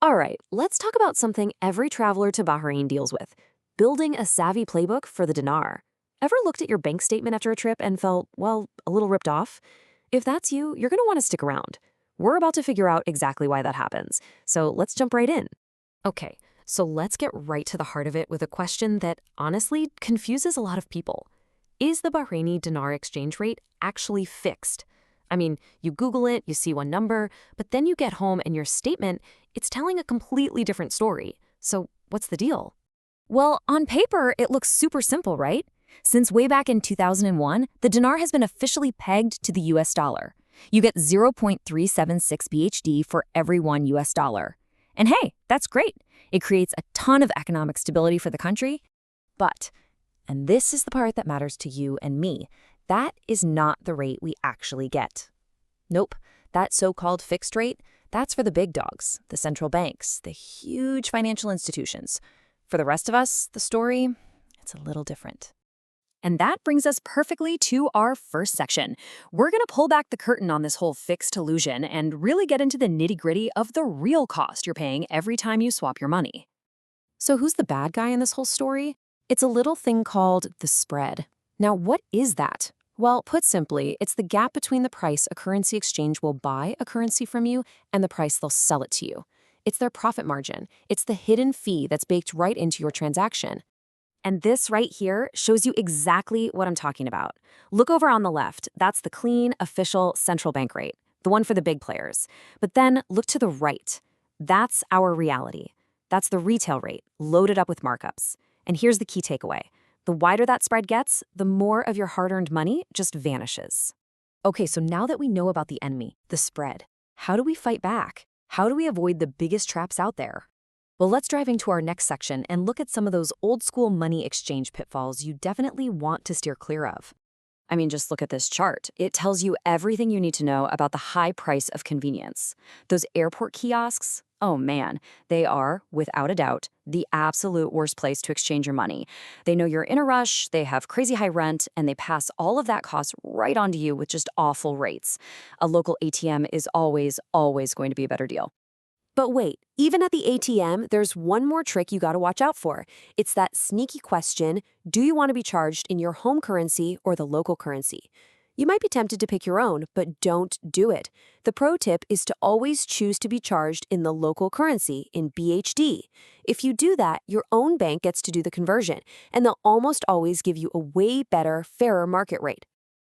All right, let's talk about something every traveler to Bahrain deals with: building a savvy playbook for the dinar. Ever looked at your bank statement after a trip and felt, well, a little ripped off? If that's you, you're going to want to stick around. We're about to figure out exactly why that happens. So let's jump right in. Okay, so let's get right to the heart of it with a question that honestly confuses a lot of people. Is the Bahraini dinar exchange rate actually fixed? I mean, you Google it, you see one number, but then you get home and your statement, it's telling a completely different story. So what's the deal? Well, on paper, it looks super simple, right? Since way back in 2001, the dinar has been officially pegged to the US dollar. You get 0.376 BHD for every one US dollar. And hey, that's great. It creates a ton of economic stability for the country. But, and this is the part that matters to you and me, that is not the rate we actually get. Nope, that so-called fixed rate, that's for the big dogs, the central banks, the huge financial institutions. For the rest of us, the story, it's a little different. And that brings us perfectly to our first section. We're going to pull back the curtain on this whole fixed illusion and really get into the nitty-gritty of the real cost you're paying every time you swap your money. So who's the bad guy in this whole story? It's a little thing called the spread. Now, what is that? Well, put simply, it's the gap between the price a currency exchange will buy a currency from you and the price they'll sell it to you. It's their profit margin. It's the hidden fee that's baked right into your transaction. And this right here shows you exactly what I'm talking about. Look over on the left. That's the clean, official central bank rate, the one for the big players. But then look to the right. That's our reality. That's the retail rate, loaded up with markups. And here's the key takeaway. The wider that spread gets, the more of your hard-earned money just vanishes. Okay, so now that we know about the enemy, the spread, how do we fight back? How do we avoid the biggest traps out there? Well, let's dive into our next section and look at some of those old-school money exchange pitfalls you definitely want to steer clear of. I mean, just look at this chart. It tells you everything you need to know about the high price of convenience. Those airport kiosks, oh man, they are, without a doubt, the absolute worst place to exchange your money. They know you're in a rush, they have crazy high rent, and they pass all of that cost right onto you with just awful rates. A local ATM is always going to be a better deal. But wait, even at the ATM, there's one more trick you gotta watch out for. It's that sneaky question, do you want to be charged in your home currency or the local currency? You might be tempted to pick your own, but don't do it. The pro tip is to always choose to be charged in the local currency, in BHD. If you do that, your own bank gets to do the conversion, and they'll almost always give you a way better, fairer market rate.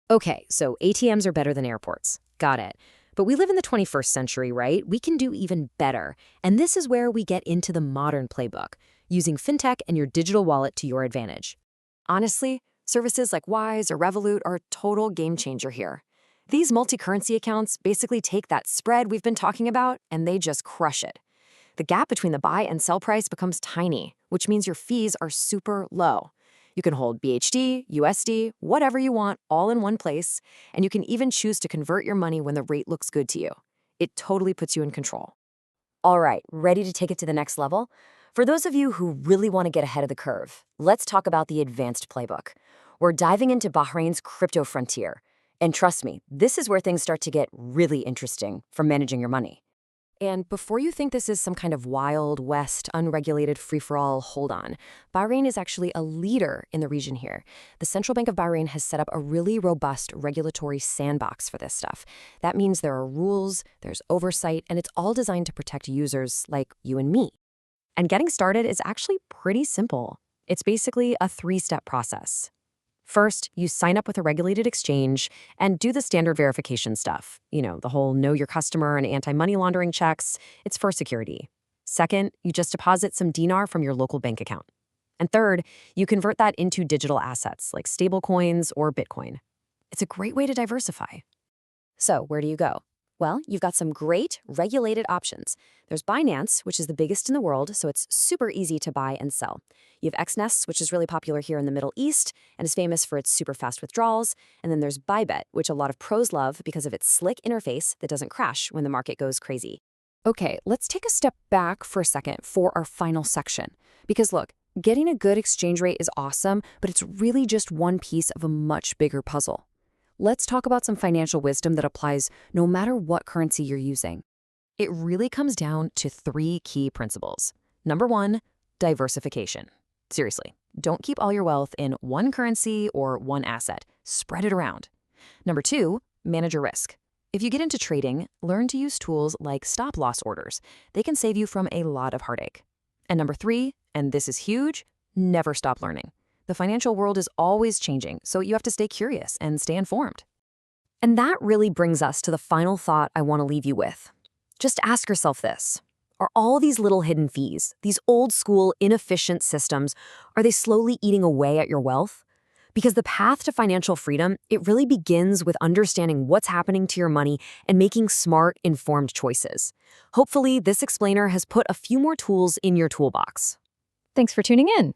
Okay, so ATMs are better than airports. Got it. But we live in the 21st century, right? We can do even better. And this is where we get into the modern playbook, using fintech and your digital wallet to your advantage. Honestly, services like Wise or Revolut are a total game changer here. These multi-currency accounts basically take that spread we've been talking about and they just crush it. The gap between the buy and sell price becomes tiny, which means your fees are super low. You can hold BHD, USD, whatever you want, all in one place, and you can even choose to convert your money when the rate looks good to you. It totally puts you in control. All right, ready to take it to the next level? For those of you who really want to get ahead of the curve, let's talk about the advanced playbook. We're diving into Bahrain's crypto frontier. And trust me, this is where things start to get really interesting for managing your money. And before you think this is some kind of Wild West, unregulated free-for-all, hold on. Bahrain is actually a leader in the region here. The Central Bank of Bahrain has set up a really robust regulatory sandbox for this stuff. That means there are rules, there's oversight, and it's all designed to protect users like you and me. And getting started is actually pretty simple. It's basically a three-step process. First, you sign up with a regulated exchange and do the standard verification stuff. You know, the whole know your customer and anti-money laundering checks. It's for security. Second, you just deposit some dinar from your local bank account. And third, you convert that into digital assets like stablecoins or Bitcoin. It's a great way to diversify. So where do you go? Well, you've got some great regulated options. There's Binance, which is the biggest in the world, so it's super easy to buy and sell. You have Xnest, which is really popular here in the Middle East and is famous for its super fast withdrawals. And then there's Bybit, which a lot of pros love because of its slick interface that doesn't crash when the market goes crazy. Okay, let's take a step back for a second for our final section. Because look, getting a good exchange rate is awesome, but it's really just one piece of a much bigger puzzle. Let's talk about some financial wisdom that applies no matter what currency you're using. It really comes down to three key principles. Number one, diversification. Seriously, don't keep all your wealth in one currency or one asset. Spread it around. Number two, manage your risk. If you get into trading, learn to use tools like stop-loss orders. They can save you from a lot of heartache. And number three, and this is huge, never stop learning. The financial world is always changing, so you have to stay curious and stay informed. And that really brings us to the final thought I want to leave you with. Just ask yourself this. Are all these little hidden fees, these old-school, inefficient systems, are they slowly eating away at your wealth? Because the path to financial freedom, it really begins with understanding what's happening to your money and making smart, informed choices. Hopefully, this explainer has put a few more tools in your toolbox. Thanks for tuning in.